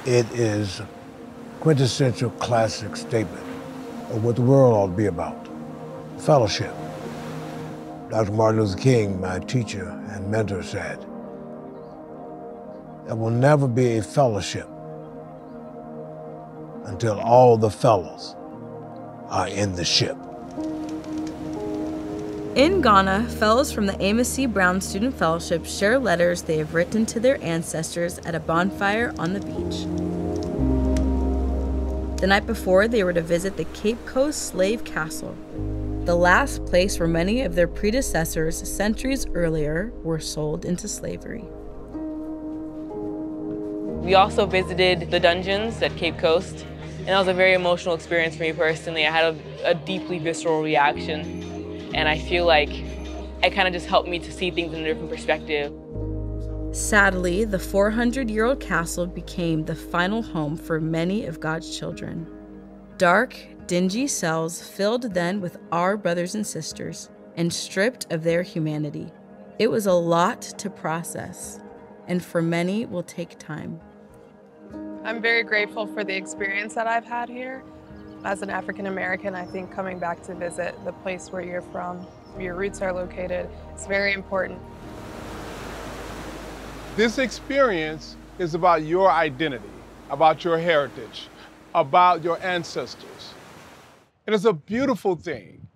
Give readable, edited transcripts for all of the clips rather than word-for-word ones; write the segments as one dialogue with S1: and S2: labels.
S1: It is a quintessential classic statement of what the world ought to be about, fellowship. Dr. Martin Luther King, my teacher and mentor, said, there will never be a fellowship until all the fellows are in the ship.
S2: In Ghana, fellows from the Amos C. Brown Student Fellowship share letters they have written to their ancestors at a bonfire on the beach. The night before, they were to visit the Cape Coast Slave Castle, the last place where many of their predecessors centuries earlier were sold into slavery.
S3: We also visited the dungeons at Cape Coast, and that was a very emotional experience for me personally. I had a deeply visceral reaction. And I feel like it kind of just helped me to see things in a different perspective.
S2: Sadly, the 400-year-old castle became the final home for many of God's children. Dark, dingy cells filled then with our brothers and sisters and stripped of their humanity. It was a lot to process, and for many will take time.
S4: I'm very grateful for the experience that I've had here. As an African American, I think coming back to visit the place where you're from, where your roots are located, is very important.
S5: This experience is about your identity, about your heritage, about your ancestors. And it's a beautiful thing.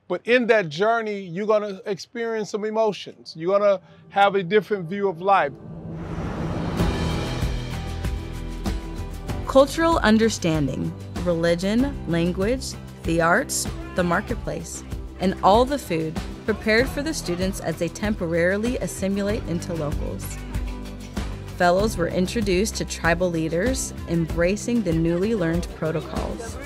S5: But in that journey, you're going to experience some emotions. You're going to have a different view of life.
S2: Cultural understanding, religion, language, the arts, the marketplace, and all the food prepared for the students as they temporarily assimilate into locals. Fellows were introduced to tribal leaders, embracing the newly learned protocols,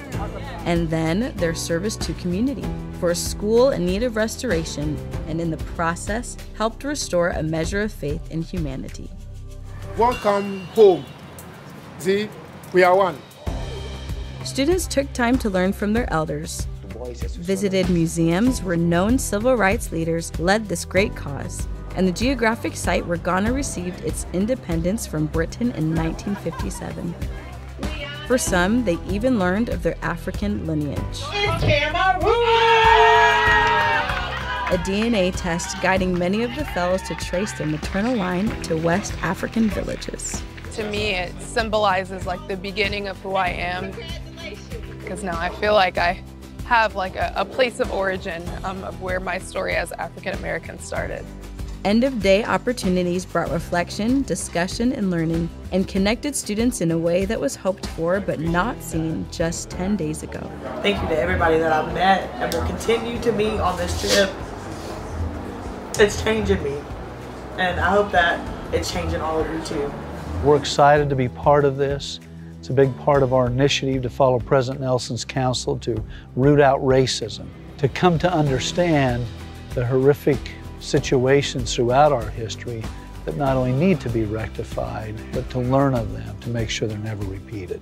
S2: and then their service to community for a school in need of restoration, and in the process helped restore a measure of faith in humanity.
S5: Welcome home. See, we are one.
S2: Students took time to learn from their elders, visited museums where known civil rights leaders led this great cause, and the geographic site where Ghana received its independence from Britain in 1957. For some, they even learned of their African lineage. A DNA test guiding many of the fellows to trace their maternal line to West African villages.
S4: To me, it symbolizes like the beginning of who I am, because now I feel like I have like a place of origin of where my story as African American started.
S2: End-of-day opportunities brought reflection, discussion, and learning, and connected students in a way that was hoped for but not seen just 10 days ago.
S6: Thank you to everybody that I've met and will continue to meet on this trip. It's changing me, and I hope that it's changing all of you too.
S7: We're excited to be part of this. It's a big part of our initiative to follow President Nelson's counsel to root out racism, to come to understand the horrific situations throughout our history that not only need to be rectified, but to learn of them, to make sure they're never repeated.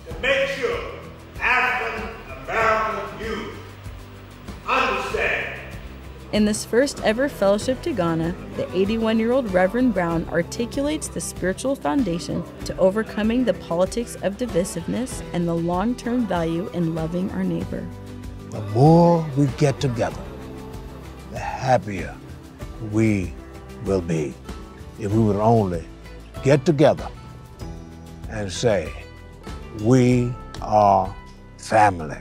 S8: To make sure African American youth understand.
S2: In this first ever fellowship to Ghana, the 81-year-old Reverend Brown articulates the spiritual foundation to overcoming the politics of divisiveness and the long-term value in loving our neighbor.
S1: The more we get together, the happier we will be. If we would only get together and say, we are family.